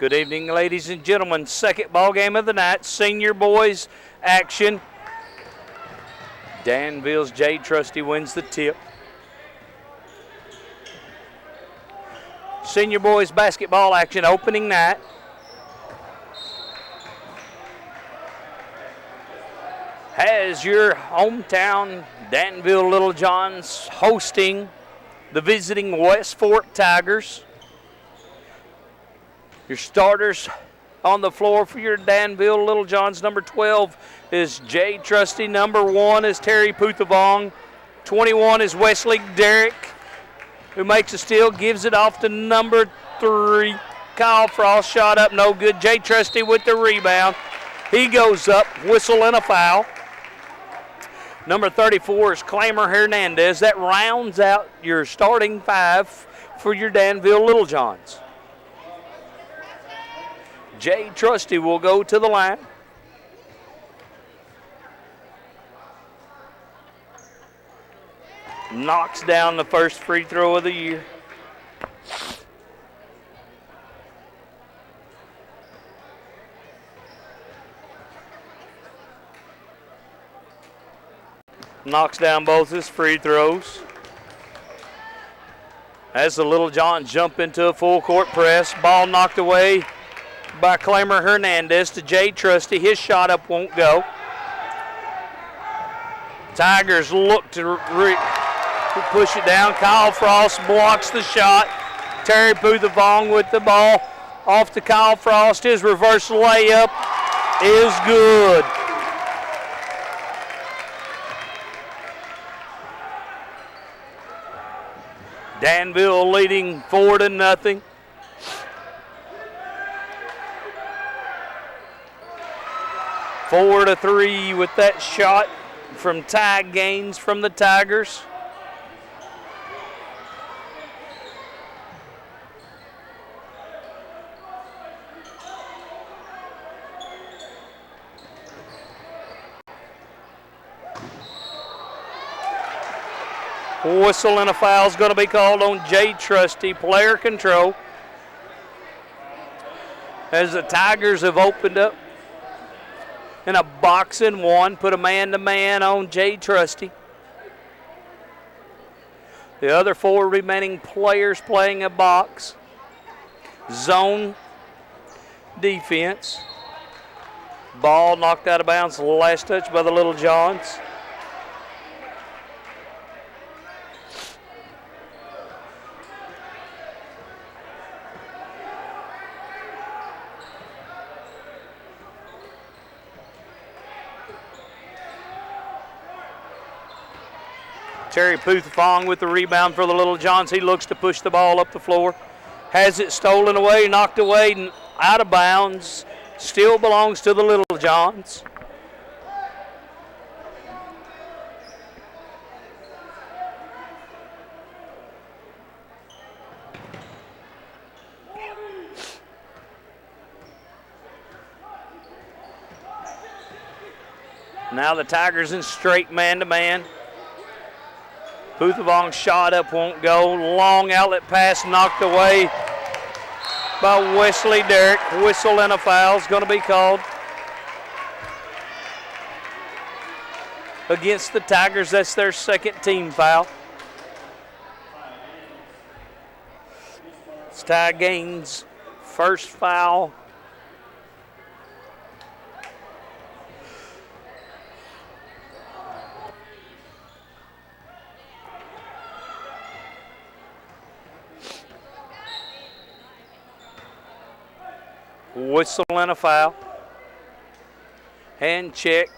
Good evening, ladies and gentlemen. Second ball game of the night, senior boys action. Danville's Jade Trusty wins the tip. Senior boys basketball action, opening night. Has your hometown Danville Little Johns hosting the visiting West Fork Tigers. Your starters on the floor for your Danville Little Johns. Number 12 is Jade Trusty. Number 1 is Terry Puthavong. 21 is Wesley Derrick, who makes a steal, gives it off to number 3. Kyle Frost, shot up, no good. Jade Trusty with the rebound. He goes up, whistle and a foul. Number 34 is Clamer Hernandez. That rounds out your starting 5 for your Danville Little Johns. Jade Trusty will go to the line. Knocks down the first free throw of the year. Knocks down both his free throws. As the Little Johns jump into a full court press, ball knocked away by Clamer Hernandez to Jade Trusty. His shot up won't go. Tigers look to push it down. Kyle Frost blocks the shot. Terry Puthavong with the ball off to Kyle Frost. His reverse layup is good. Danville leading 4-0. Four to 3 with that shot from Ty Gaines from the Tigers. Whistle and a foul is going to be called on Jade Trusty. Player control. As the Tigers have opened up in a box and one, put a man-to-man on Jade Trusty. The other 4 remaining players playing a box. Zone defense. Ball knocked out of bounds. Last touch by the Little Johns. Terry Puthavong with the rebound for the Little Johns. He looks to push the ball up the floor. Has it stolen away, knocked away, and out of bounds. Still belongs to the Little Johns. Now the Tigers in straight man-to-man. Puthavong's shot up won't go. Long outlet pass knocked away by Wesley Derrick. Whistle and a foul is going to be called against the Tigers. That's their second team foul. It's Ty Gaines' first foul. Whistle and a foul. Hand check.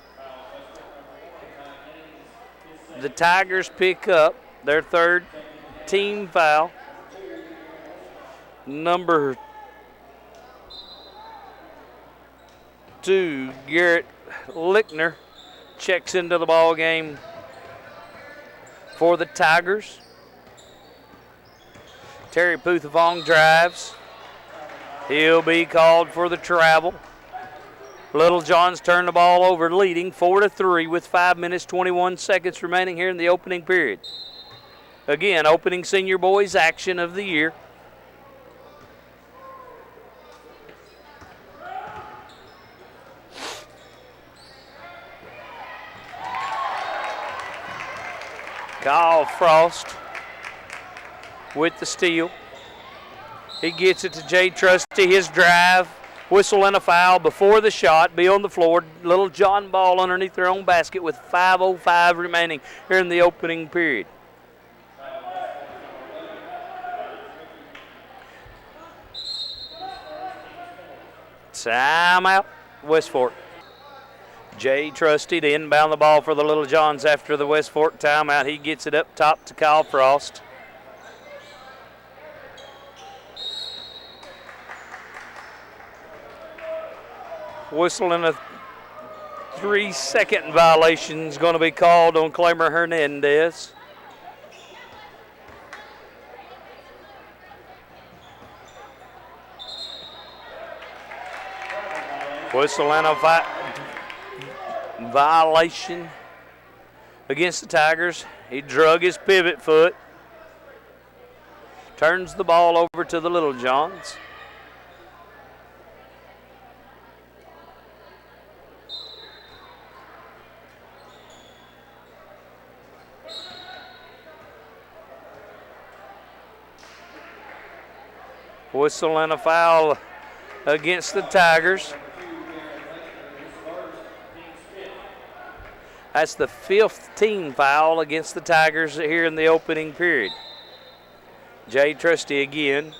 The Tigers pick up their third team foul. Number 2, Garrett Lickner, checks into the ball game for the Tigers. Terry Puthavong drives. He'll be called for the travel. Little Johns turn the ball over, leading 4-3 with 5 minutes, 21 seconds remaining here in the opening period. Again, opening senior boys action of the year. Kyle Frost with the steal. He gets it to Jay Trusty. His drive, whistle and a foul before the shot. Be on the floor. Little John ball underneath their own basket with 5:05 remaining here in the opening period. Timeout, West Fork. Jay Trusty to inbound the ball for the Little Johns after the West Fork timeout. He gets it up top to Kyle Frost. Whistle and a 3-second violation is going to be called on Clamer Hernandez. Whistle and a violation against the Tigers. He drug his pivot foot. Turns the ball over to the Little Johns. Whistle and a foul against the Tigers. That's the 5th team foul against the Tigers here in the opening period. Jay Trusty again.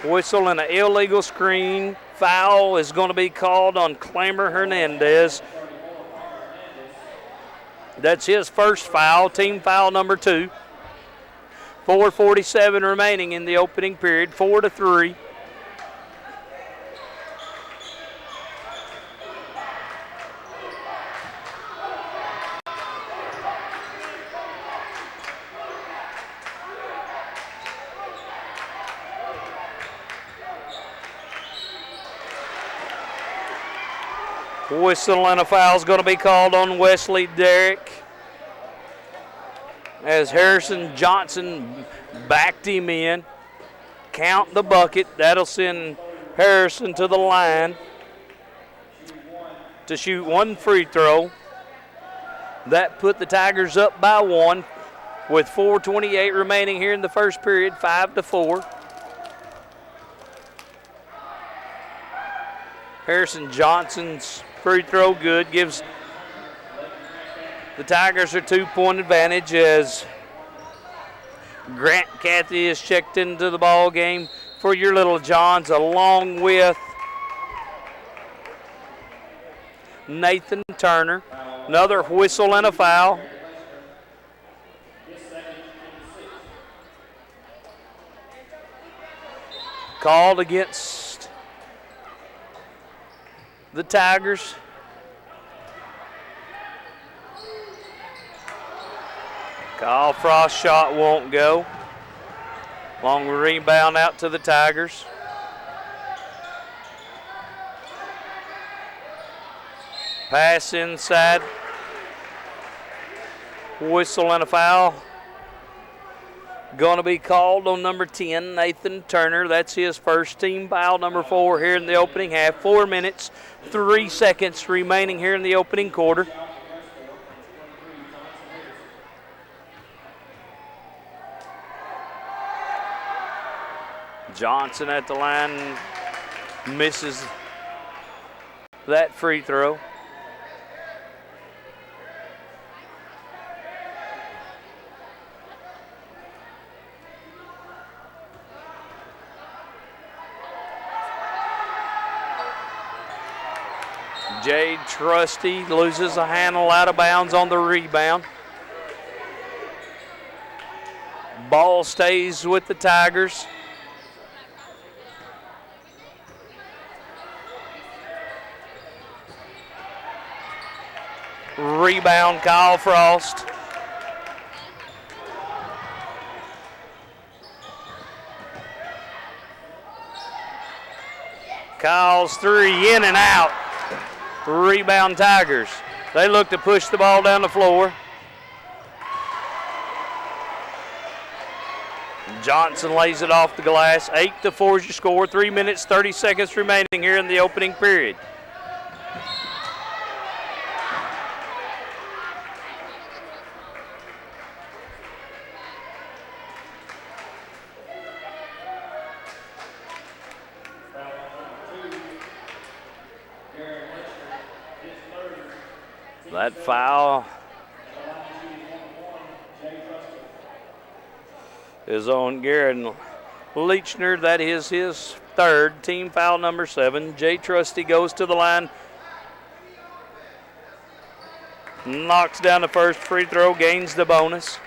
Whistle and an illegal screen. Foul is going to be called on Clamer Hernandez. That's his first foul, team foul number 2. 4:47 remaining in the opening period, 4-3. Whistle and a foul is going to be called on Wesley Derrick as Harrison Johnson backed him in. Count the bucket. That'll send Harrison to the line to shoot one free throw. That put the Tigers up by 1 with 4:28 remaining here in the first period, 5-4. Harrison Johnson's free throw good, gives the Tigers a 2-point advantage as Grant Cathy is checked into the ball game for your Little Johns, along with Nathan Turner. Another whistle and a foul. Called against the Tigers. Kyle Frost shot won't go. Long rebound out to the Tigers. Pass inside. Whistle and a foul. Going to be called on number 10, Nathan Turner. That's his first team foul, number 4 here in the opening half. 4 minutes, 3 seconds remaining here in the opening quarter. Johnson at the line misses that free throw. Jay Trusty loses a handle out of bounds on the rebound. Ball stays with the Tigers. Rebound, Kyle Frost. Kyle's three in and out. Rebound Tigers. They look to push the ball down the floor. Johnson lays it off the glass. 8-4 is your score. 3 minutes, 30 seconds remaining here in the opening period. That foul is on Garen Lechner. That is his third, team foul number 7. Jay Trusty goes to the line, knocks down the first free throw, gains the bonus.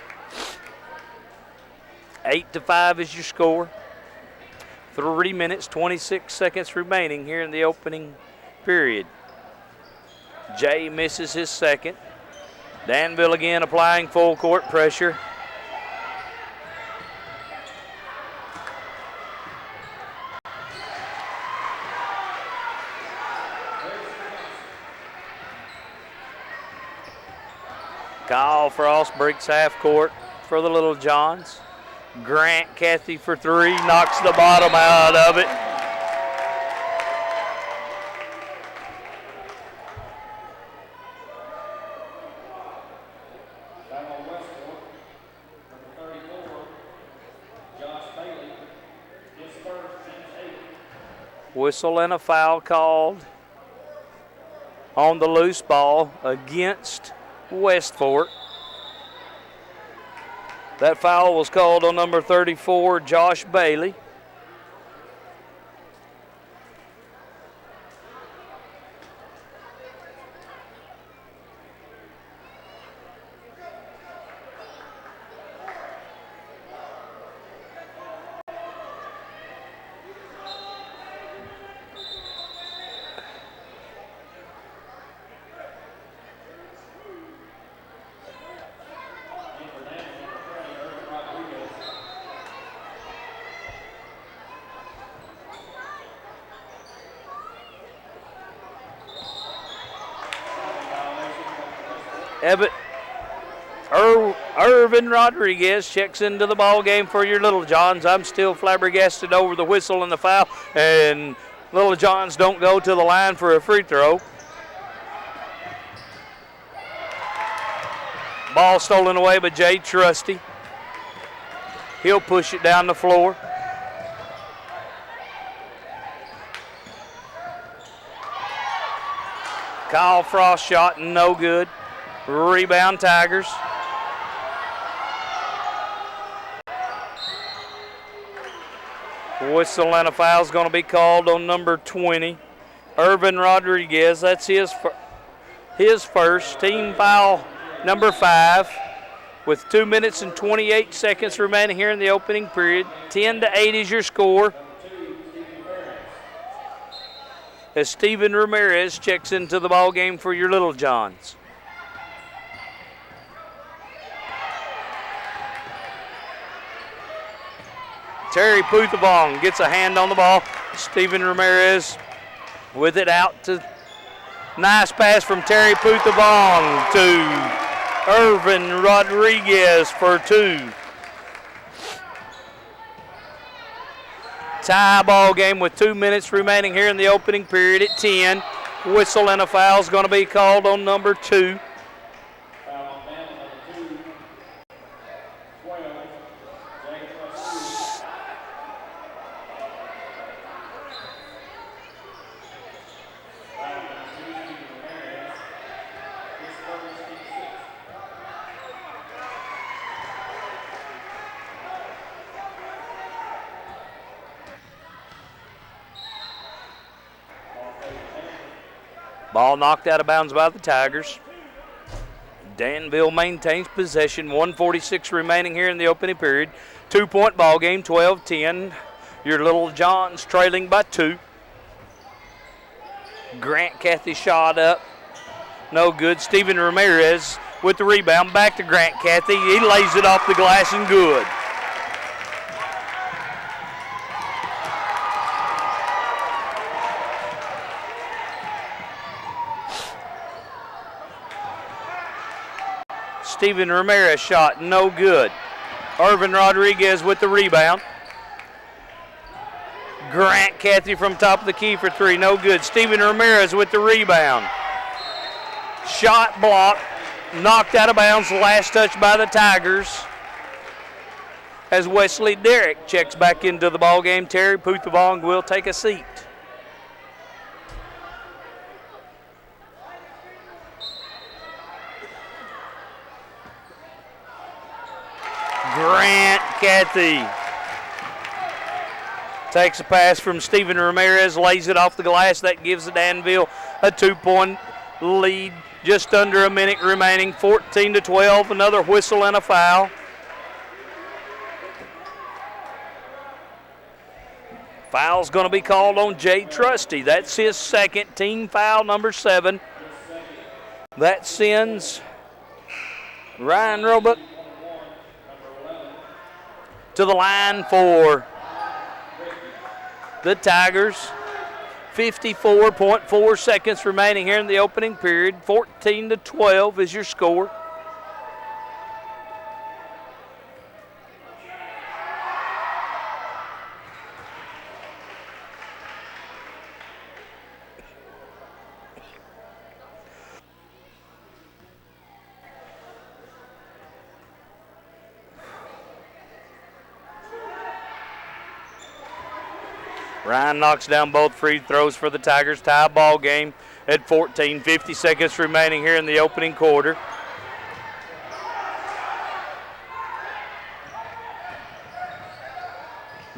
8-5 is your score. 3 minutes, 26 seconds remaining here in the opening period. Jay misses his second. Danville again applying full court pressure. Kyle Frost breaks half court for the Little Johns. Grant Cathy for 3, knocks the bottom out of it. Whistle and a foul called on the loose ball against Westford. That foul was called on number 34, Josh Bailey. Irvin Rodriguez checks into the ball game for your Little Johns. I'm still flabbergasted over the whistle and the foul, and Little Johns don't go to the line for a free throw. Ball stolen away by Jay Trusty. He'll push it down the floor. Kyle Frost shot, no good. Rebound Tigers. Whistle and a foul is going to be called on number 20, Irvin Rodriguez. That's his first, team foul number 5, with 2 minutes and 28 seconds remaining here in the opening period. 10-8 is your score. As Steven Ramirez checks into the ball game for your Little Johns. Terry Puthabong gets a hand on the ball. Steven Ramirez with it out to, nice pass from Terry Puthabong to Irvin Rodriguez for 2. Tie ball game with 2 minutes remaining here in the opening period at 10. Whistle and a foul is going to be called on number 2. Ball knocked out of bounds by the Tigers. Danville maintains possession. 1:46 remaining here in the opening period. 2-point ball game, 12-10. Your Little Johns trailing by 2. Grant Cathy shot up. No good. Steven Ramirez with the rebound. Back to Grant Cathy. He lays it off the glass and good. Steven Ramirez shot, no good. Irvin Rodriguez with the rebound. Grant Cathy from top of the key for 3, no good. Steven Ramirez with the rebound. Shot blocked, knocked out of bounds, last touch by the Tigers. As Wesley Derrick checks back into the ball game, Terry Puthabong will take a seat. Grant Cathy takes a pass from Steven Ramirez, lays it off the glass. That gives the Danville a 2-point lead. Just under a minute remaining, 14-12. Another whistle and a foul. Foul's going to be called on Jay Trusty. That's his second, team foul number 7. That sends Ryan Roebuck to the line for the Tigers. 54.4 seconds remaining here in the opening period. 14-12 is your score. Ryan knocks down both free throws for the Tigers. Tie ball game at 14. 50 seconds remaining here in the opening quarter.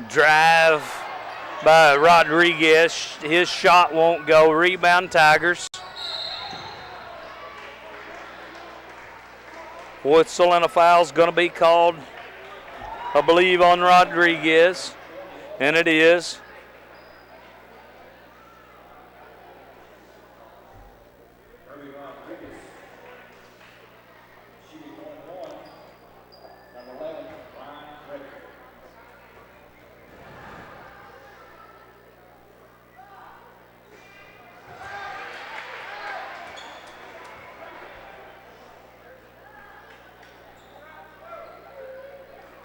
Drive by Rodriguez. His shot won't go. Rebound Tigers. Whistle and a foul is going to be called, I believe, on Rodriguez. And it is.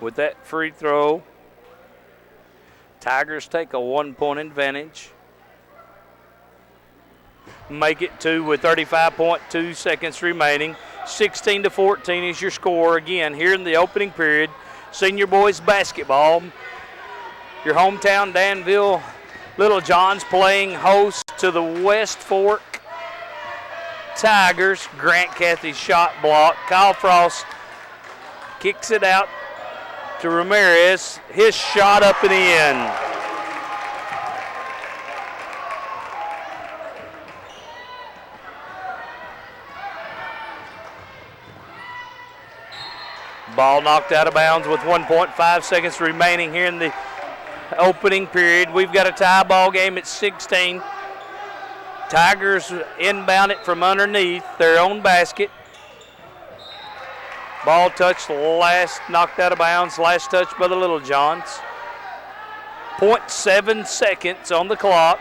With that free throw, Tigers take a 1-point advantage. Make it 2 with 35.2 seconds remaining. 16-14 is your score again here in the opening period. Senior boys basketball. Your hometown Danville Little John's playing host to the West Fork Tigers. Grant Cathy's shot block. Kyle Frost kicks it out to Ramirez. His shot up and in. Ball knocked out of bounds with 1.5 seconds remaining here in the opening period. We've got a tie ball game at 16. Tigers inbound it from underneath their own basket. Ball touched last, knocked out of bounds, last touch by the Little Johns. 0.7 seconds on the clock.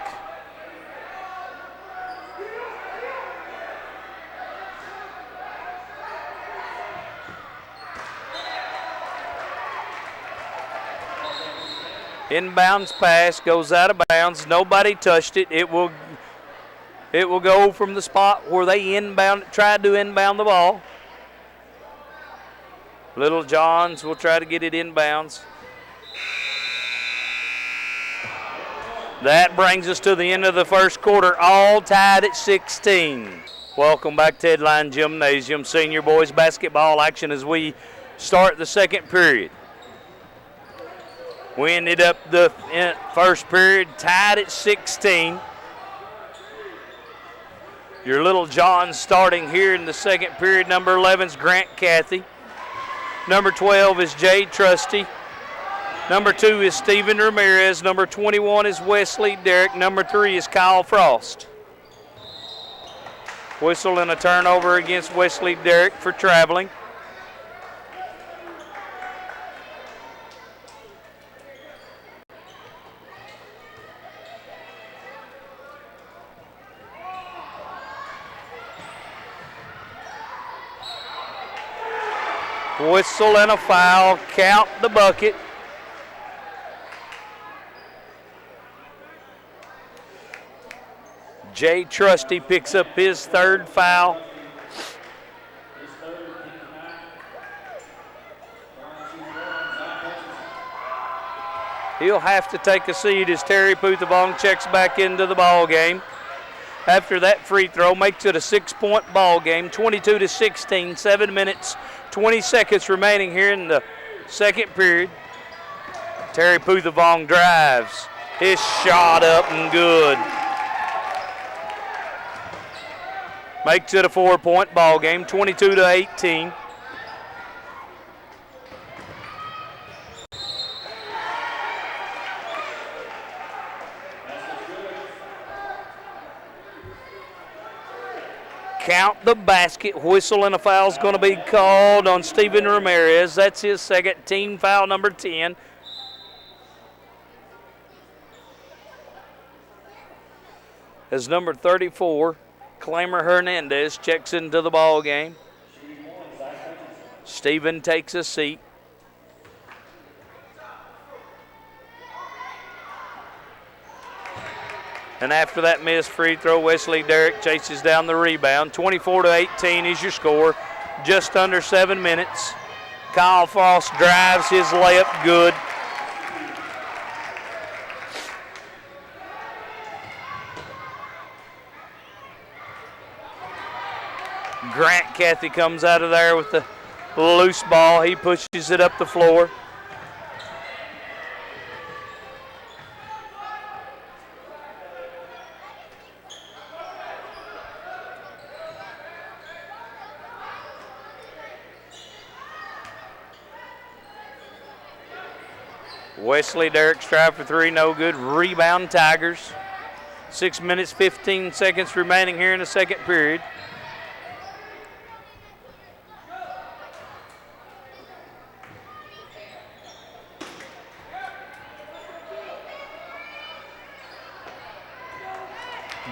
Inbounds pass goes out of bounds. Nobody touched it. It will go from the spot where they tried to inbound the ball. Little Johns will try to get it inbounds. That brings us to the end of the first quarter, all tied at 16. Welcome back to Headline Gymnasium. Senior boys basketball action as we start the second period. We ended up the first period tied at 16. Your Little Johns starting here in the second period. Number 11 is Grant Cathy. Number 12 is Jay Trusty. Number 2 is Steven Ramirez. Number 21 is Wesley Derrick. Number 3 is Kyle Frost. Whistle and a turnover against Wesley Derrick for traveling. Whistle and a foul. Count the bucket. Jay Trusty picks up his third foul. He'll have to take a seat as Terry Puthavong checks back into the ball game. After that free throw, makes it a 6-point ball game, 22-16, 7 minutes, 20 seconds remaining here in the second period. Terry Puthavong drives. His shot up and good. Makes it a 4-point ball game, 22-18. Count the basket. Whistle and a foul is going to be called on Steven Ramirez. That's his second, team foul number 10. As number 34, Clamer Hernandez checks into the ball game. Steven takes a seat. And after that missed free throw, Wesley Derrick chases down the rebound. 24-18 is your score. Just under 7 minutes. Kyle Frost drives his layup good. Grant Cathy comes out of there with the loose ball. He pushes it up the floor. Wesley Derrick's try for three, no good. Rebound Tigers. 6 minutes, 15 seconds remaining here in the second period.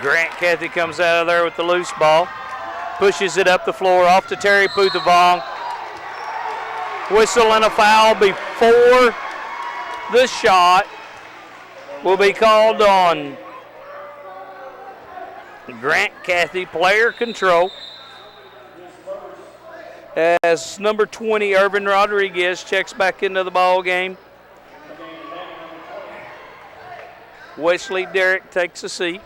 Grant Cathy comes out of there with the loose ball. Pushes it up the floor off to Terry Puthavong. Whistle and a foul before the shot will be called on Grant Cathy, player control. As number 20, Irvin Rodriguez, checks back into the ball game. Wesley Derrick takes a seat.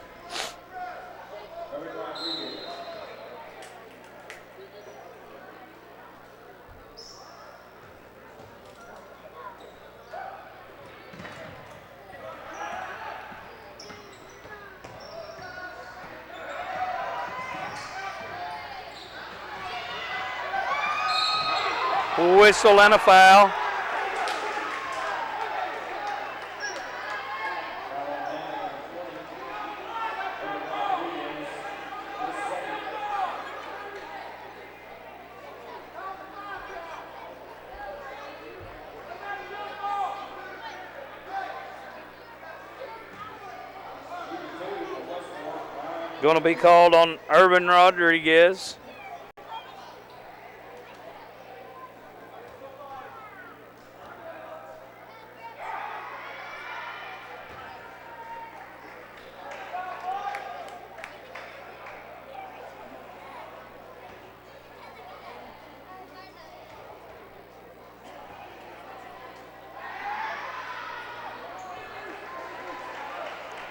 Whistle and a foul. Going to be called on Irvin Rodriguez.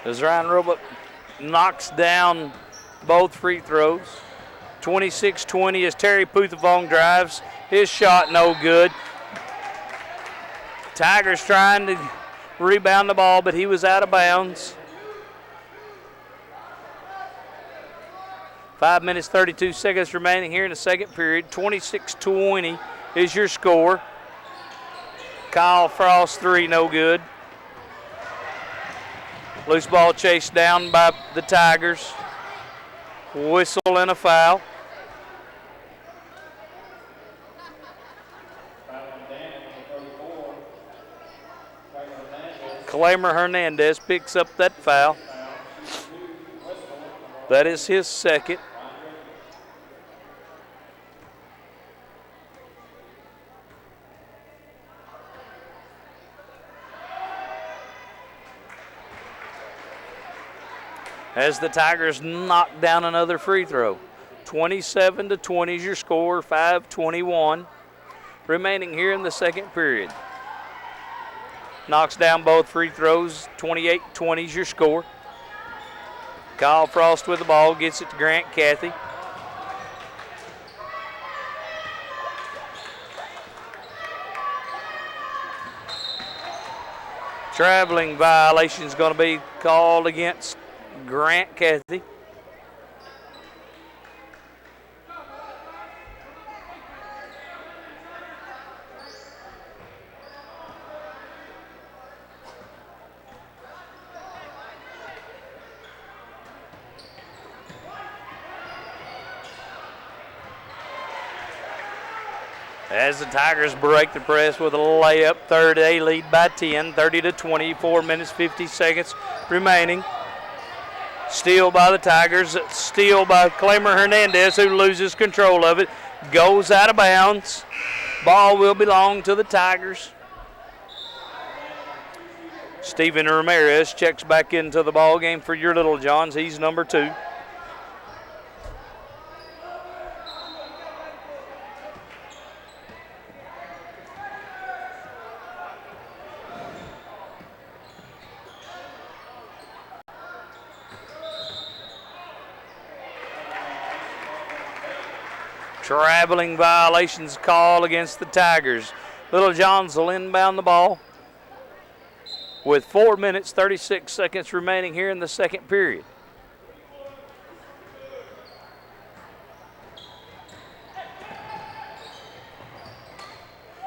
As Ryan Roebuck knocks down both free throws. 26-20 as Terry Puthavong drives. His shot no good. Tigers trying to rebound the ball, but he was out of bounds. 5 minutes, 32 seconds remaining here in the second period. 26-20 is your score. Kyle Frost three, no good. Loose ball chased down by the Tigers. Whistle and a foul. Clamer Hernandez picks up that foul. That is his second. As the Tigers knock down another free throw. 27-20 is your score, 5:21 remaining here in the second period. Knocks down both free throws, 28-20 is your score. Kyle Frost with the ball, gets it to Grant Cathy. Traveling violation is going to be called against Grant Cathy. As the Tigers break the press with a layup, third A lead by 10, 30-20, 4 minutes, 50 seconds remaining. Steal by the Tigers, steal by Clamer Hernandez, who loses control of it, goes out of bounds. Ball will belong to the Tigers. Steven Ramirez checks back into the ball game for your Little Johns. He's number 2. Traveling violations call against the Tigers. Little Johns will inbound the ball with 4 minutes, 36 seconds remaining here in the second period.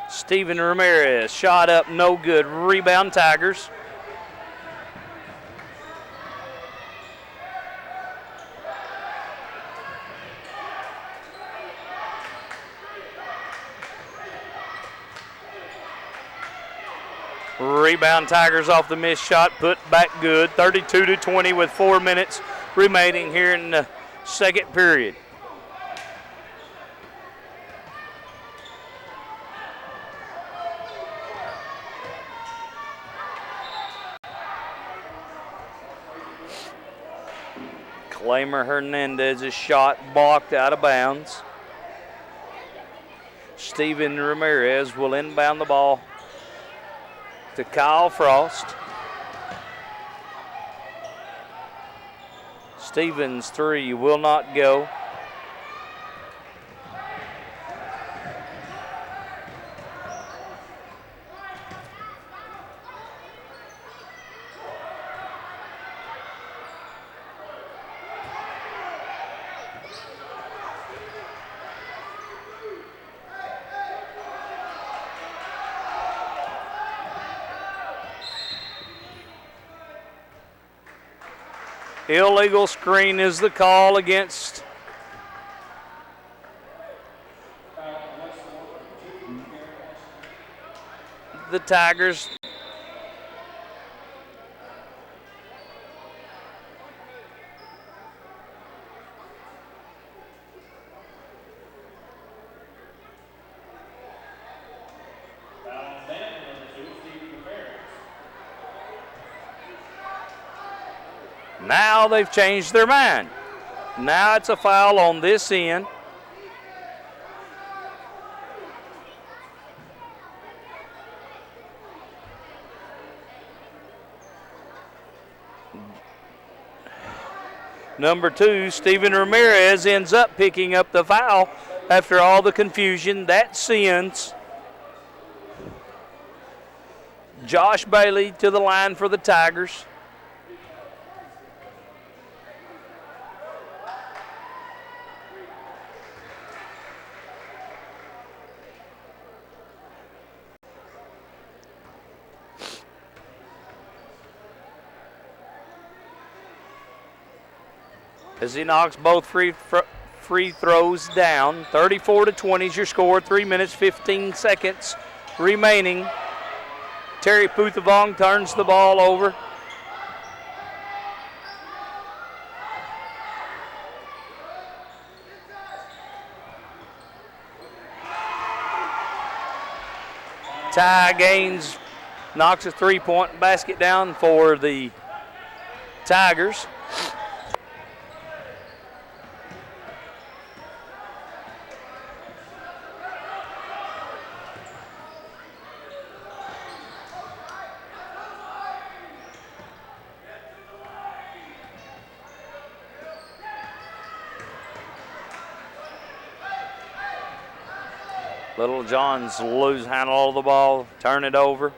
Steven Ramirez, shot up, no good. Rebound Tigers. Rebound Tigers off the missed shot, put back good. 32-20 with 4 minutes remaining here in the second period. Clamer Hernandez's shot blocked out of bounds. Steven Ramirez will inbound the ball to Kyle Frost. Stevens' 3 will not go. Illegal screen is the call against the Tigers. Now they've changed their mind. Now it's a foul on this end. Number 2, Steven Ramirez, ends up picking up the foul after all the confusion. That sends Josh Bailey to the line for the Tigers. As he knocks both free throws down. 34-20 is your score. 3 minutes, 15 seconds remaining. Terry Puthevong turns the ball over. Ty Gaines knocks a three-point basket down for the Tigers. Little Johns lose handle of the ball, turn it over.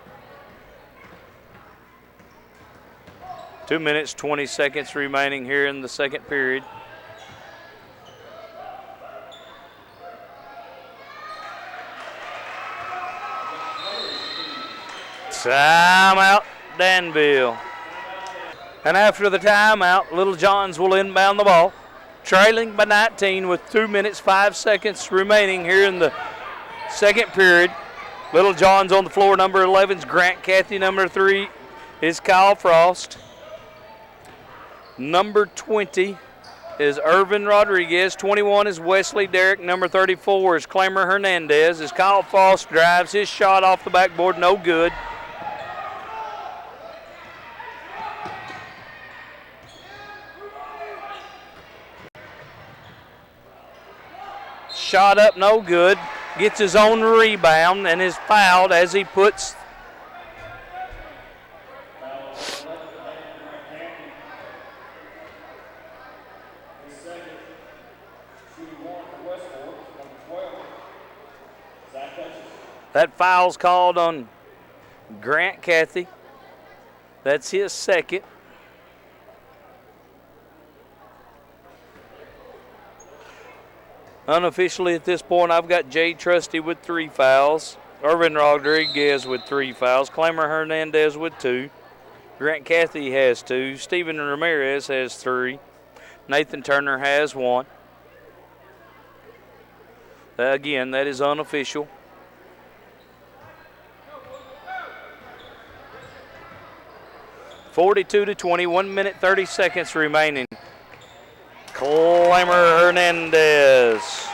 2 minutes, 20 seconds remaining here in the second period. Timeout, Danville. And after the timeout, Little Johns will inbound the ball, trailing by 19 with 2 minutes, 5 seconds remaining here in the second period. Little Johns on the floor, number 11 is Grant Cathy, number 3 is Kyle Frost. Number 20 is Irvin Rodriguez, 21 is Wesley Derrick, number 34 is Clamer Hernandez. As Kyle Frost drives his shot off the backboard, no good. Shot up, no good. Gets his own rebound and is fouled as he puts that foul's called on Grant Cathy. That's his second. Unofficially at this point, I've got Jay Trusty with 3 fouls, Irvin Rodriguez with 3 fouls, Clamer Hernandez with 2, Grant Cathy has 2, Steven Ramirez has 3, Nathan Turner has 1. Again, that is unofficial. (42-20), 1 minute 30 seconds remaining. Clamer Hernandez.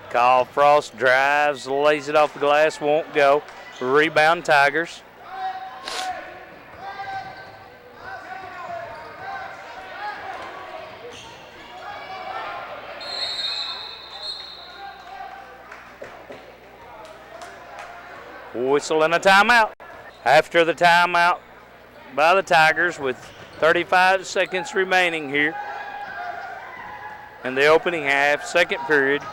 Kyle Frost drives, lays it off the glass, won't go. Rebound Tigers. Whistle and a timeout. After the timeout by the Tigers with 35 seconds remaining here in the opening half, second period.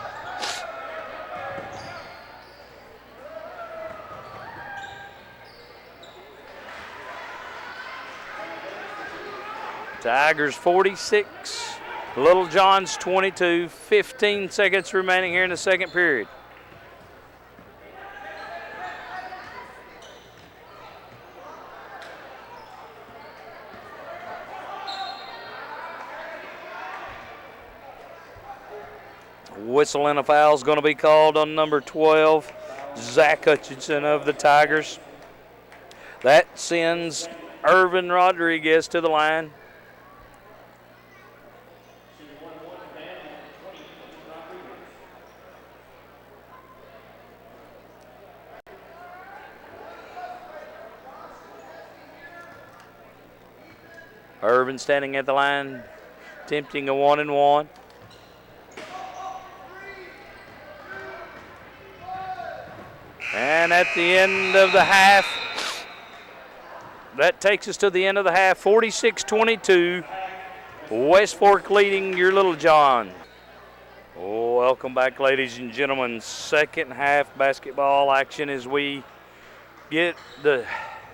Tigers 46, Little Johns 22, 15 seconds remaining here in the second period. Whistle and a foul is going to be called on number 12, Zach Hutchinson of the Tigers. That sends Irvin Rodriguez to the line. Irvin standing at the line, attempting a 1-and-1. And at the end of the half, that takes us to the end of the half, 46-22. West Fork leading your Little John. Oh, welcome back, ladies and gentlemen. Second half basketball action as we get the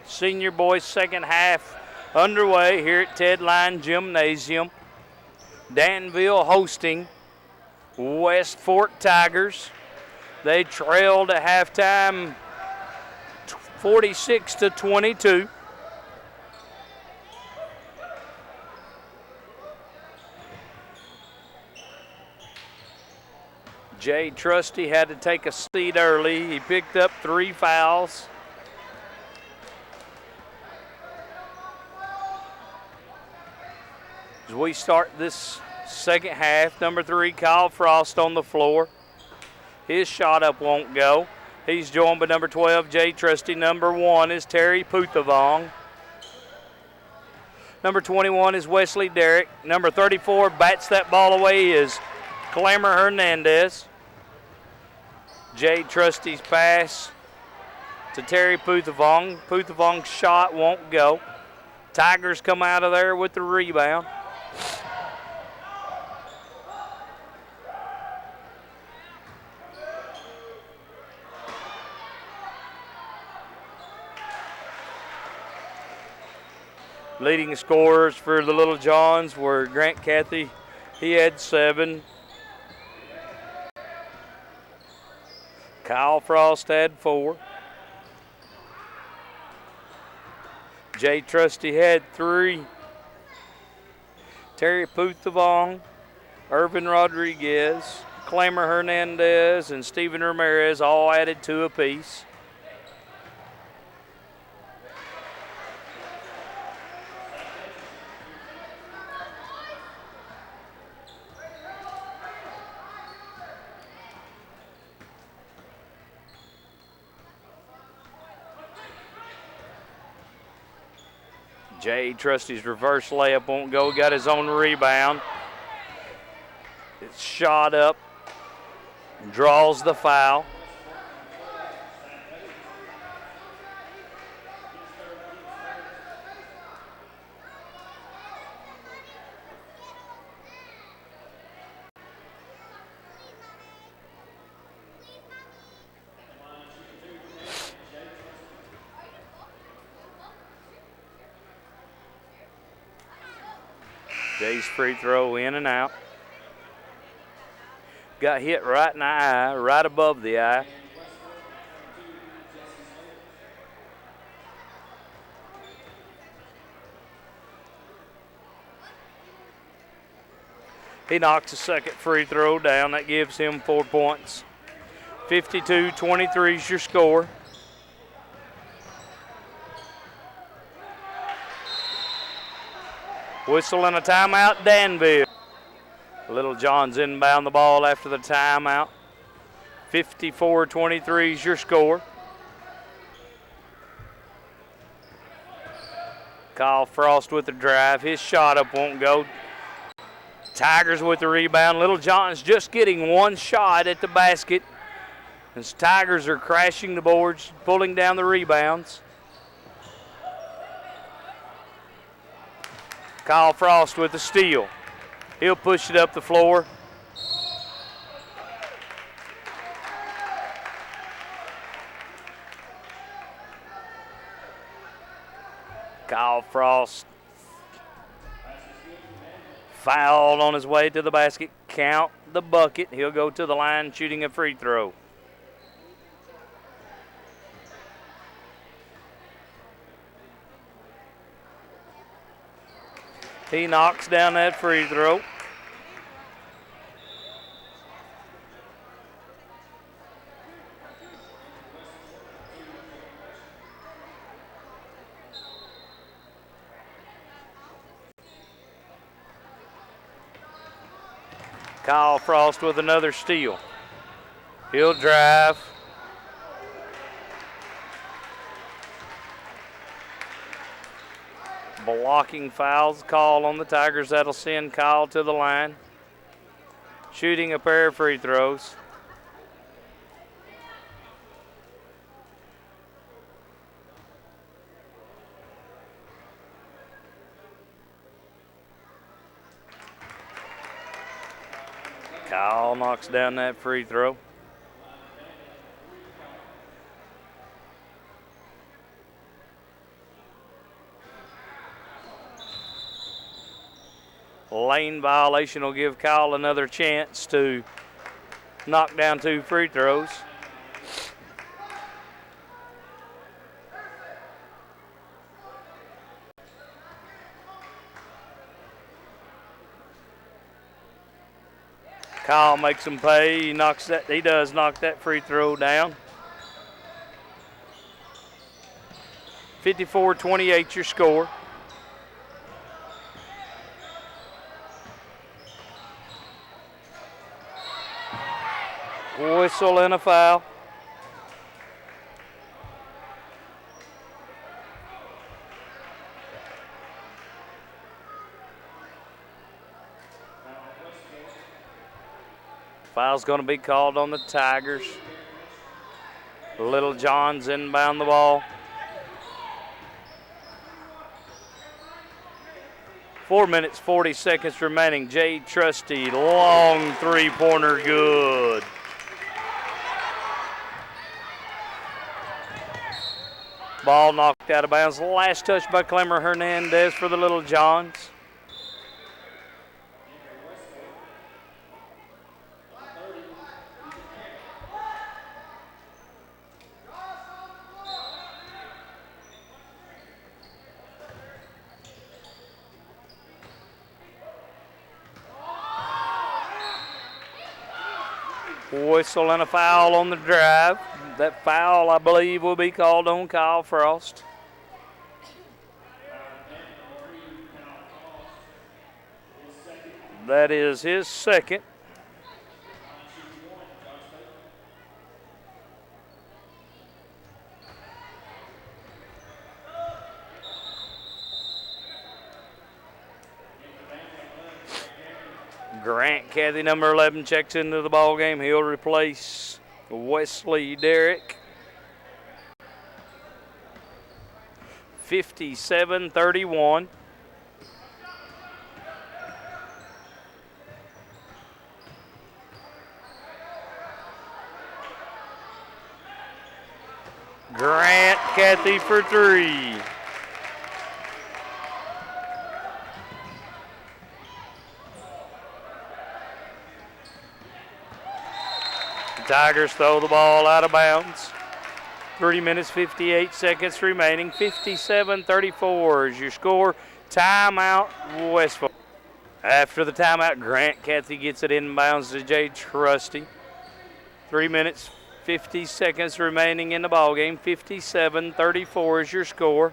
senior boys second half underway here at Ted Line Gymnasium. Danville hosting West Fork Tigers. They trailed at halftime 46-22. Jay Trusty had to take a seat early. He picked up 3 fouls. As we start this second half, number 3, Kyle Frost on the floor. His shot up won't go. He's joined by number 12, Jay Trusty. Number 1 is Terry Puthavong. Number 21 is Wesley Derrick. Number 34 bats that ball away is Clamor Hernandez. Jay Trusty's pass to Terry Puthavong. Puthavong's shot won't go. Tigers come out of there with the rebound. Leading scorers for the Little Johns were Grant Cathy. He had 7. Kyle Frost had 4. Jay Trusty had 3. Terry Puthavong, Irvin Rodriguez, Clamor Hernandez, and Steven Ramirez all added 2 apiece. Jay Trusty's reverse layup won't go. Got his own rebound. It's shot up. Draws the foul. Jay's free throw in and out. Got hit right in the eye, right above the eye. He knocks a second free throw down. That gives him 4 points. 52-23 is your score. Whistle and a timeout, Danville. Little John's inbound the ball after the timeout. 54-23 is your score. Kyle Frost with the drive. His shot up won't go. Tigers with the rebound. Little John's just getting 1 shot at the basket. As Tigers are crashing the boards, pulling down the rebounds. Kyle Frost with the steal. He'll push it up the floor. Kyle Frost fouled on his way to the basket. Count the bucket. He'll go to the line shooting a free throw. He knocks down that free throw. Kyle Frost with another steal. He'll drive. Blocking fouls call on the Tigers. That'll send Kyle to the line. Shooting a pair of free throws. Kyle knocks down that free throw. Lane violation will give Kyle another chance to knock down 2 free throws. Kyle makes him pay. He does knock that free throw down. 54-28 your score. Whistle and a foul. Foul's going to be called on the Tigers. Little John's inbound the ball. 4 minutes, 40 seconds remaining. Jay Trusty, long three-pointer, good. Ball knocked out of bounds. Last touch by Clemmer Hernandez for the Little Johns. Whistle and a foul on the drive. That foul, I believe, will be called on Kyle Frost. That is his second. Grant Cathy, number 11, checks into the ball game. He'll replace Wesley Derrick. 57-31. Grant Cathy for three. Tigers throw the ball out of bounds. 3 minutes, 58 seconds remaining. 57-34 is your score. Timeout, Westfall. After the timeout, Grant Cathy gets it inbounds to Jay Trusty. 3 minutes, 50 seconds remaining in the ballgame. 57-34 is your score.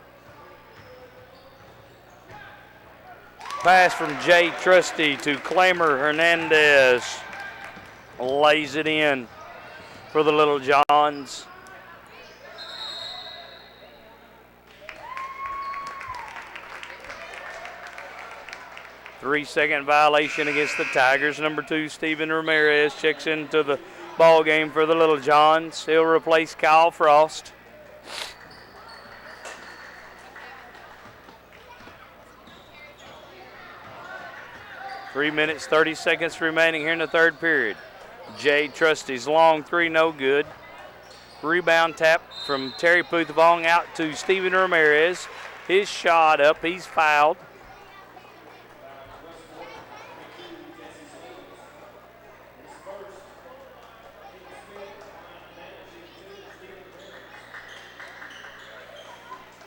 Pass from Jay Trusty to Clemmer Hernandez. Lays it in for the Little Johns. Three-second violation against the Tigers. Number 2, Steven Ramirez checks into the ball game for the Little Johns. He'll replace Kyle Frost. Three minutes, 30 seconds remaining here in the third period. Jay Trusty's long three, no good. Rebound tap from Terry Puthvong out to Steven Ramirez. His shot up, he's fouled.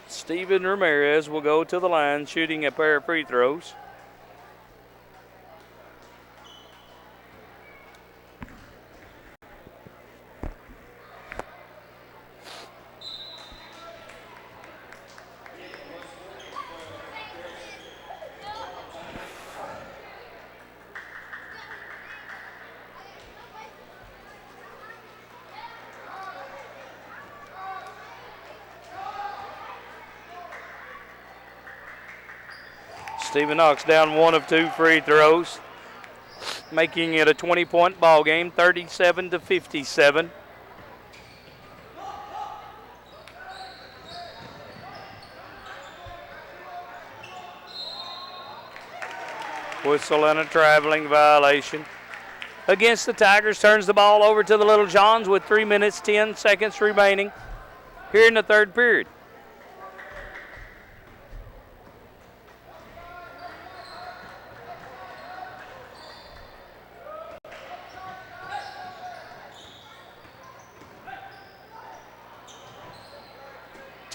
Steven Ramirez will go to the line shooting a pair of free throws. Stephen knocks down one of two free throws, making it a 20-point ball game, 37-57. Whistle and a traveling violation. Against the Tigers, turns the ball over to the Little Johns with 3 minutes, 10 seconds remaining here in the third period.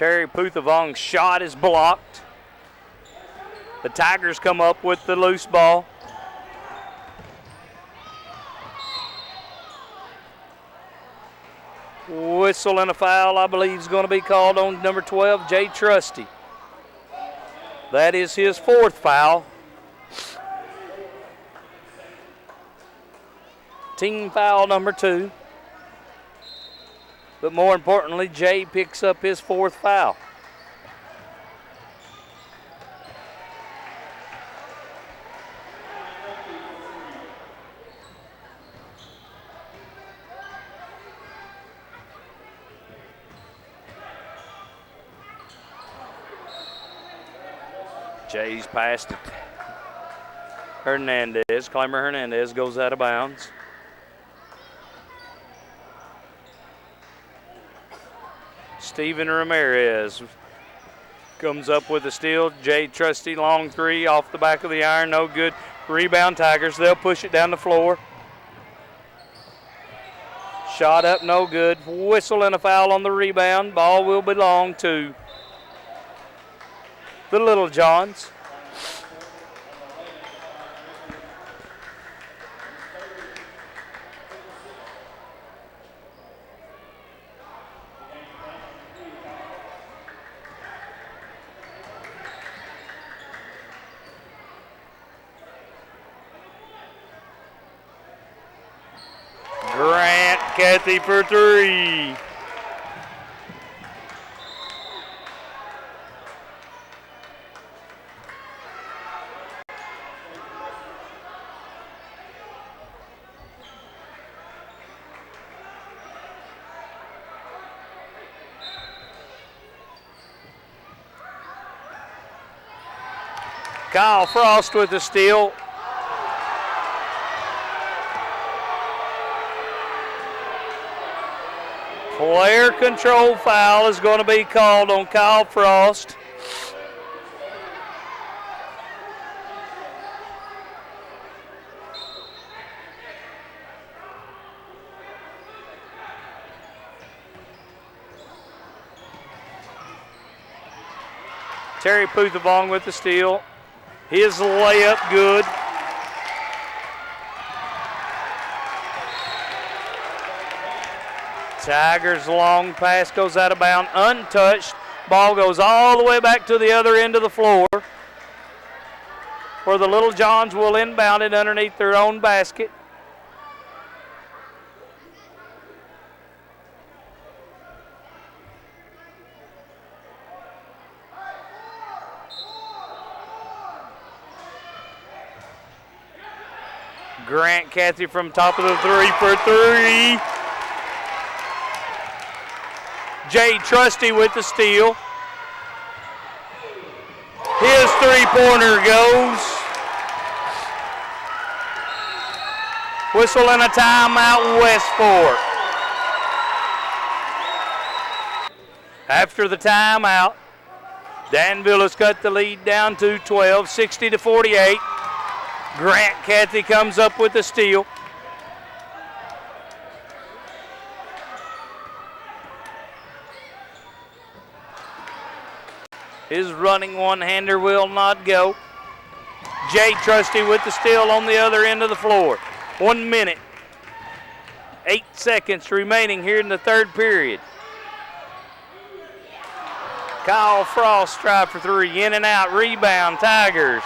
Terry Puthvong's shot is blocked. The Tigers come up with the loose ball. Whistle and a foul, I believe, is going to be called on number 12, Jay Trusty. That is his fourth foul. Team foul number 2. But more importantly, Jay picks up his fourth foul. Jay's passed it. Hernandez, Clymer Hernandez goes out of bounds. Steven Ramirez comes up with a steal. Jay Trusty, long three off the back of the iron, no good. Rebound Tigers, they'll push it down the floor. Shot up, no good. Whistle and a foul on the rebound. Ball will belong to the Little Johns. Grant Cathy for three. Kyle Frost with the steal. Player control foul is going to be called on Kyle Frost. Terry Puthavong with the steal. His layup good. Tigers' long pass goes out of bounds, untouched. Ball goes all the way back to the other end of the floor, where the Little Johns will inbound it underneath their own basket. Grant Cathy from top of the three for three. Jay Trusty with the steal. His three-pointer goes. Whistle and a timeout, Westport. After the timeout, Danville has cut the lead down to 12, 60-48. Grant Cathy comes up with the steal. His running one-hander will not go. Jay Trusty with the steal on the other end of the floor. 1 minute, 8 seconds remaining here in the third period. Kyle Frost tried for three, in and out, rebound, Tigers.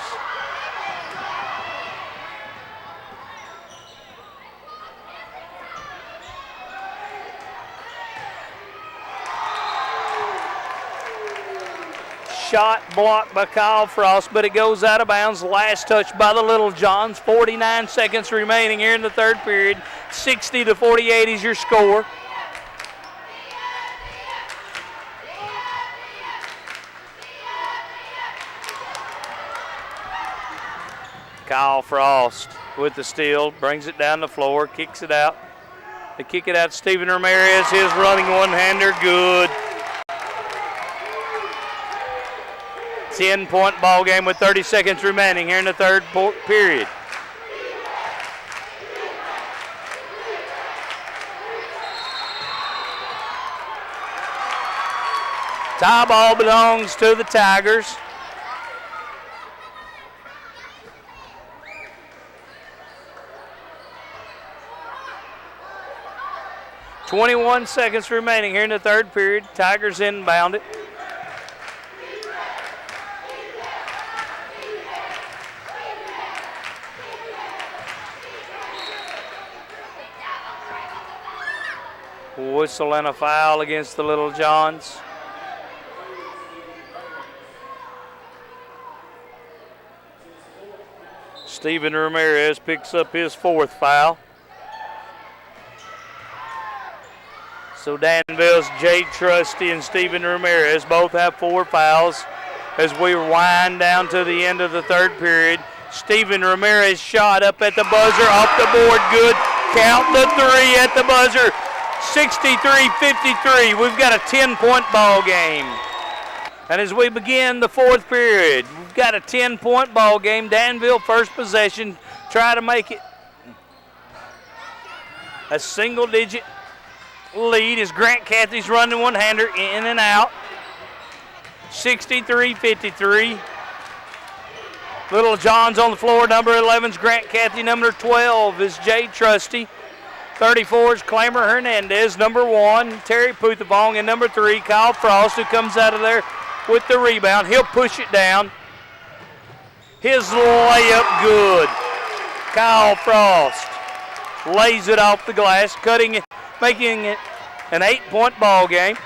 Shot blocked by Kyle Frost, but it goes out of bounds. Last touch by the Little Johns. 49 seconds remaining here in the third period. 60-48 is your score. Kyle Frost with the steal, brings it down the floor, kicks it out. They kick it out to Steven Ramirez. His running one-hander, good. 10-point ball game with 30 seconds remaining here in the third period. Tie ball belongs to the Tigers. .21 seconds remaining here in the third period. Tigers inbound it. Whistle and a foul against the Little Johns. Steven Ramirez picks up his fourth foul. So Danville's Jay Trusty and Steven Ramirez both have 4 fouls. as we wind down to the end of the third period. Steven Ramirez shot up at the buzzer, off the board, good. Count the three at the buzzer. 63-53. We've got a 10-point ball game. And as we begin the fourth period, we've got a 10-point ball game. Danville first possession, try to make it a single-digit lead as Grant Cathy's running one-hander in and out. 63-53. Little John's on the floor. Number 11 is Grant Cathy. Number 12 is Jay Trusty. 34 is Clamer Hernandez. Number 1, Terry Puthevong. And number 3, Kyle Frost, who comes out of there with the rebound. He'll push it down. His layup good. Kyle Frost lays it off the glass, cutting it, making it an 8-point ball game.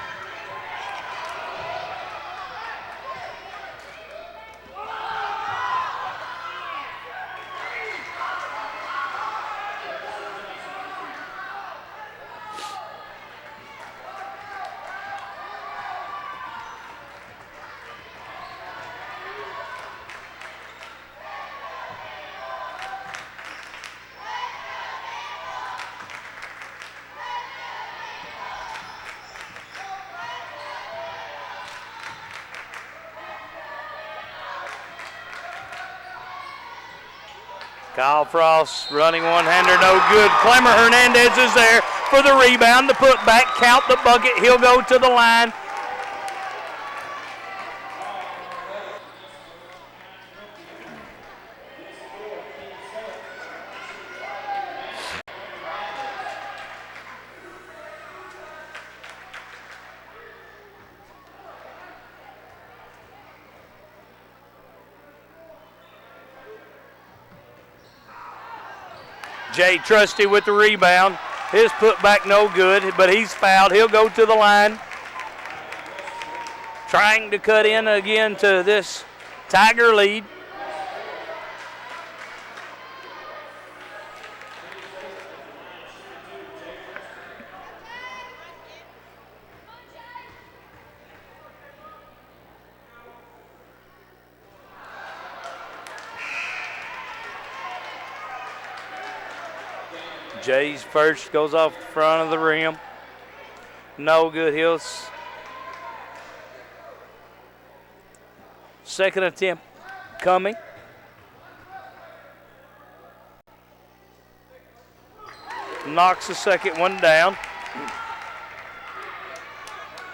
Kyle Frost running one-hander, no good. Clemmer Hernandez is there for the rebound, the putback, count the bucket. He'll go to the line. Jay Trusty with the rebound. His putback no good, but he's fouled. He'll go to the line. Trying to cut in again to this Tiger lead. Jay's first goes off the front of the rim. No good. Hills. Second attempt coming. Knocks the second one down.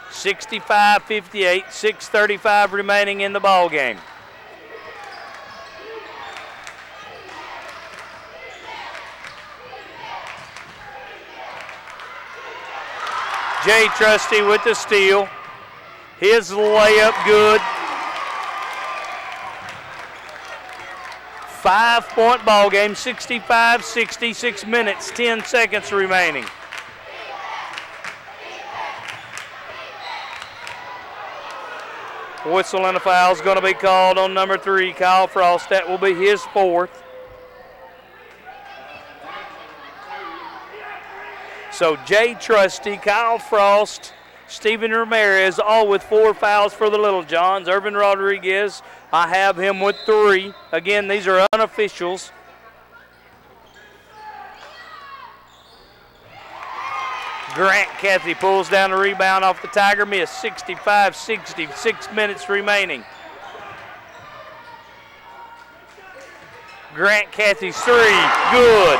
65-58, 6:35 remaining in the ball game. Jay Trusty with the steal. His layup good. 5-point ball game, 65-60, 6 minutes, 10 seconds remaining. Whistle and a foul is going to be called on number 3, Kyle Frost. That will be his 4th. So Jay Trusty, Kyle Frost, Steven Ramirez, all with 4 fouls for the Little Johns. Irvin Rodriguez, I have him with 3. Again, these are unofficials. Grant Cathy pulls down the rebound off the Tiger miss. 65-60, 6 minutes remaining. Grant Cathy's 3, good.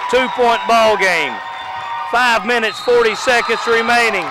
Two-point ball game. 5 minutes, 40 seconds remaining.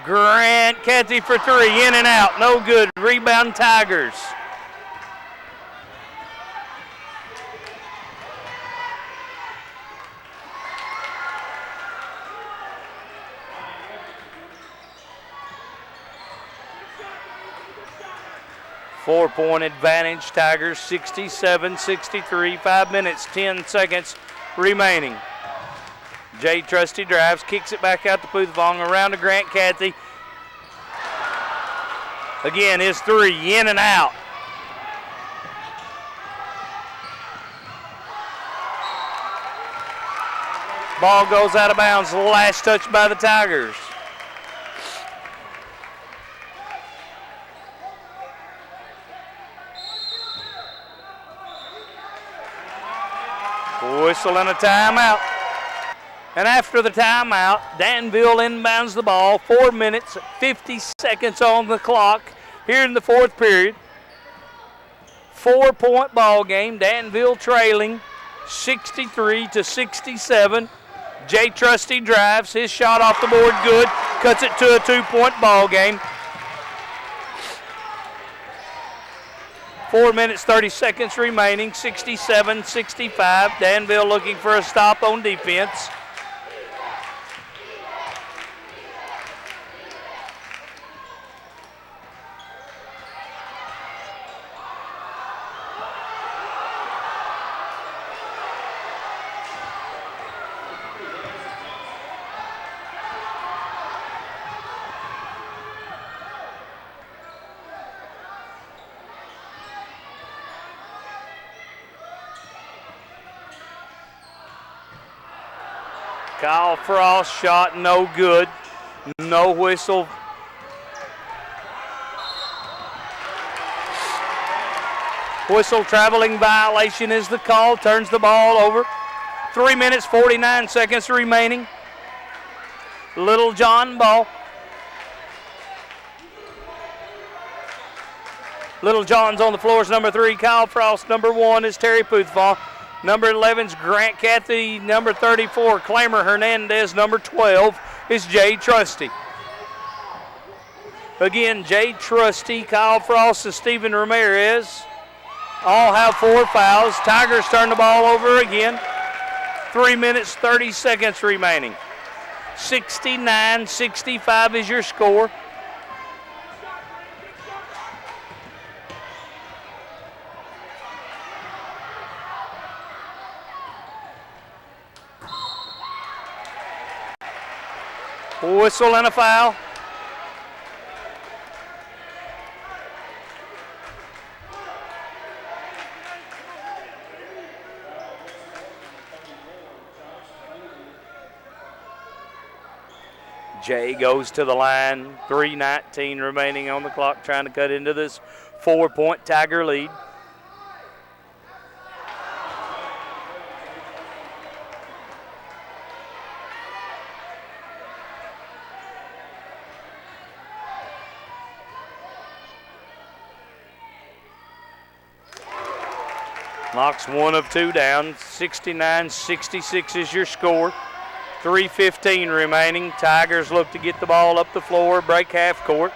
Grant Cathy for 3, in and out, no good. Rebound Tigers. 4-point advantage, Tigers 67-63, 5 minutes, 10 seconds remaining. Jay Trusty drives, kicks it back out to Puthvong, around to Grant Cathy. Again, his three, in and out. Ball goes out of bounds, last touch by the Tigers. Whistle and a timeout. And after the timeout, Danville inbounds the ball. 4 minutes, 50 seconds on the clock here in the fourth period. 4-point ball game. Danville trailing 63-67. Jay Trusty drives. His shot off the board good. Cuts it to a 2-point ball game. 4 minutes, 30 seconds remaining, 67-65. Danville looking for a stop on defense. Kyle Frost shot no good. No whistle. Whistle traveling violation is the call. Turns the ball over. 3 minutes, 49 seconds remaining. Little John ball. Little John's on the floor is number 3. Kyle Frost, number 1 is Terry Puthvong. Number 11's Grant Cathy. Number 34, Clamer Hernandez. Number 12 is Jay Trusty. Again, Jay Trusty, Kyle Frost, and Stephen Ramirez all have 4 fouls. Tigers turn the ball over again. 3 minutes, 30 seconds remaining. 69-65 is your score. Whistle and a foul. Jay goes to the line. 3:19 remaining on the clock, trying to cut into this 4-point Tiger lead. Knocks 1 of 2 down. 69-66 is your score. 3:15 remaining. Tigers look to get the ball up the floor, break half court.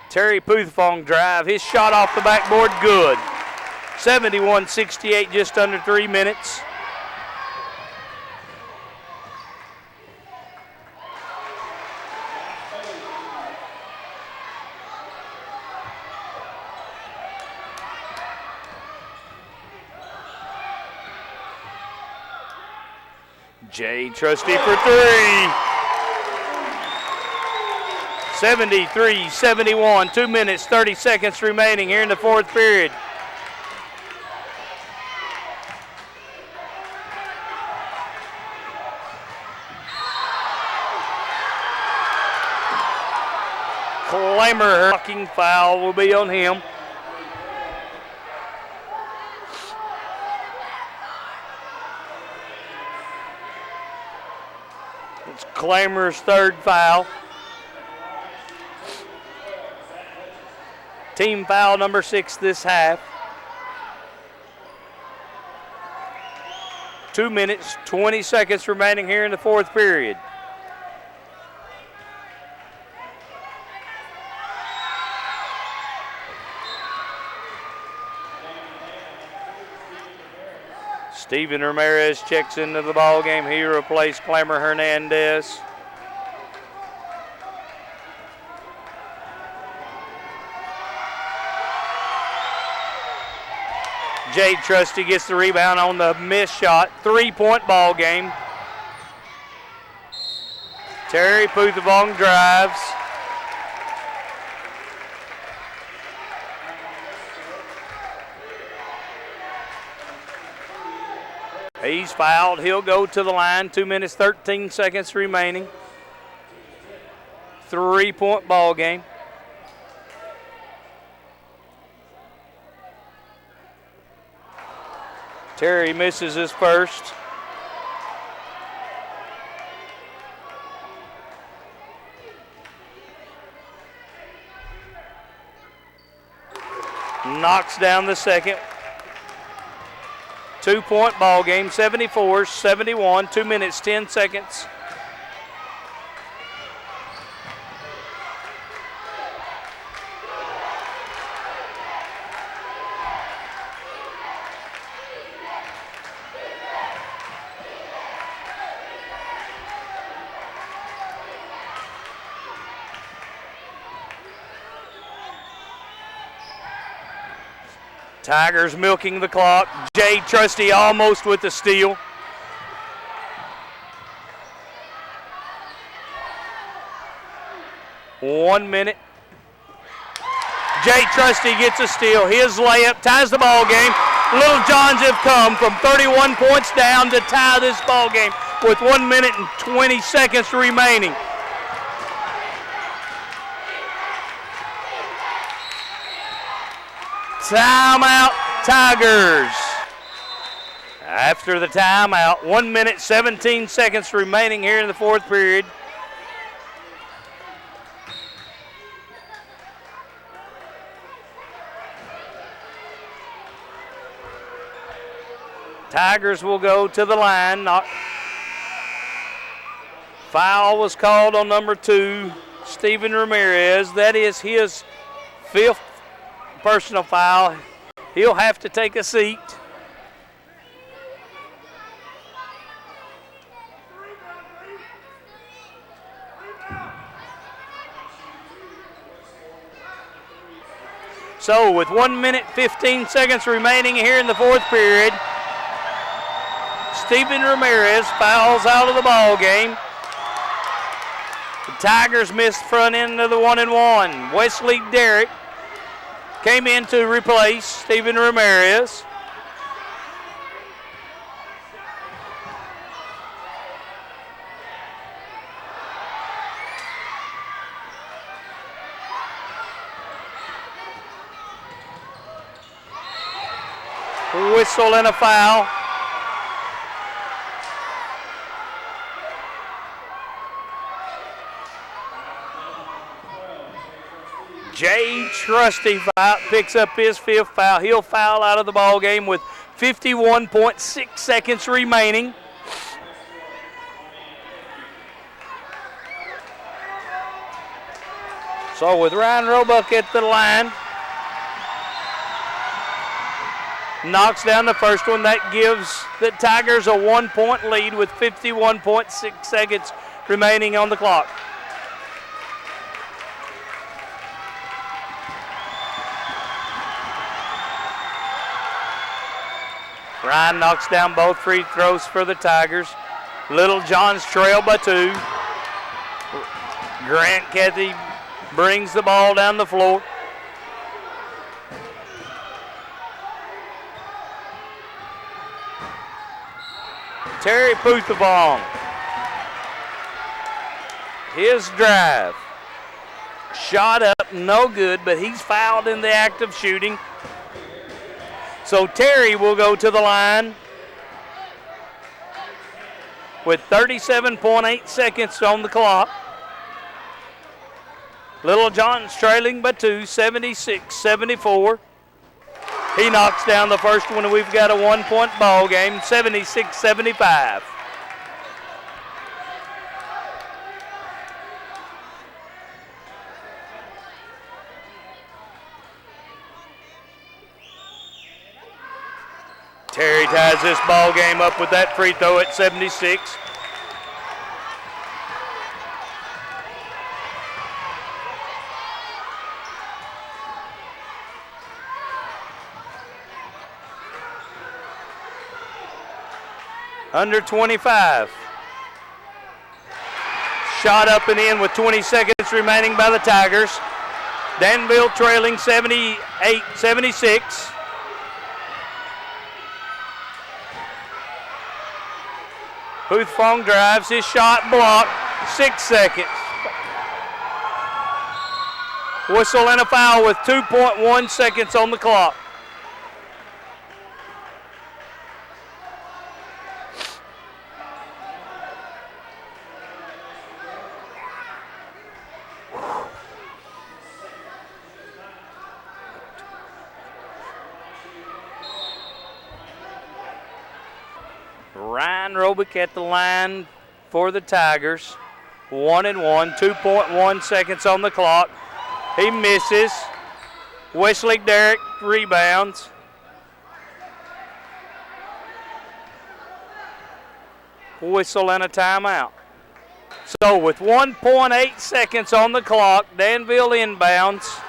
Terry Puthvong drive. His shot off the backboard, good. 71-68, just under 3 minutes. Jay Trusty for 3. 73-71, 2 minutes, 30 seconds remaining here in the fourth period. Clamer, blocking foul will be on him. It's Clamer's third foul. Team foul number 6 this half. 2 minutes, 20 seconds remaining here in the fourth period. Steven Ramirez checks into the ball game. He replaced Clamor Hernandez. Jade Trusty gets the rebound on the missed shot. 3-point ball game. Terry Puthevong drives. He's fouled. He'll go to the line. 2 minutes, 13 seconds remaining. 3-point ball game. Terry misses his first. Knocks down the second. 2-point ball game, 74-71, 2 minutes, 10 seconds. Tigers milking the clock. Jade Trusty almost with the steal. One minute. Jade Trusty gets a steal. His layup ties the ball game. Little Johns have come from 31 points down to tie this ball game with 1 minute and 20 seconds remaining. Timeout, Tigers. After the timeout, 1 minute, 17 seconds remaining here in the fourth period. Tigers will go to the line. Foul was called on number 2, Steven Ramirez. That is his 5th personal foul. He'll have to take a seat. So with 1 minute, 15 seconds remaining here in the fourth period, Steven Ramirez fouls out of the ball game. The Tigers missed front end of the 1-and-1. Wesley Derrick came in to replace Steven Ramirez. Whistle and a foul. Jay Trusty picks up his 5th foul. He'll foul out of the ball game with 51.6 seconds remaining. So with Ryan Roebuck at the line, knocks down the first one. That gives the Tigers a 1-point lead with 51.6 seconds remaining on the clock. Ryan knocks down both free throws for the Tigers. Little Johns trail by 2. Grant Cathy brings the ball down the floor. Terry Puthevong. His drive. Shot up, no good, but he's fouled in the act of shooting. So Terry will go to the line with 37.8 seconds on the clock. Little John's trailing by 2, 76-74. He knocks down the first one, and we've got a 1-point ball game, 76-75. Terry ties this ball game up with that free throw at 76. Under 25. Shot up and in with 20 seconds remaining by the Tigers. Danville trailing 78-76. Boothfong drives, his shot blocked, 6 seconds. Whistle and a foul with 2.1 seconds on the clock. Ryan Robick at the line for the Tigers. 1-1, 2.1 seconds on the clock. He misses. Wesley Derrick rebounds. Whistle and a timeout. So with 1.8 seconds on the clock, Danville inbounds.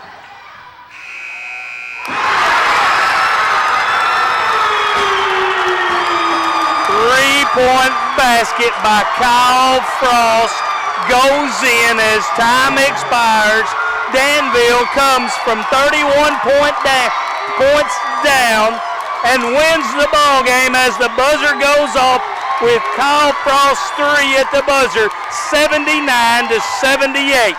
Three-point basket by Kyle Frost goes in as time expires. Danville comes from 31 points down and wins the ball game as the buzzer goes off with Kyle Frost's three at the buzzer, 79-78.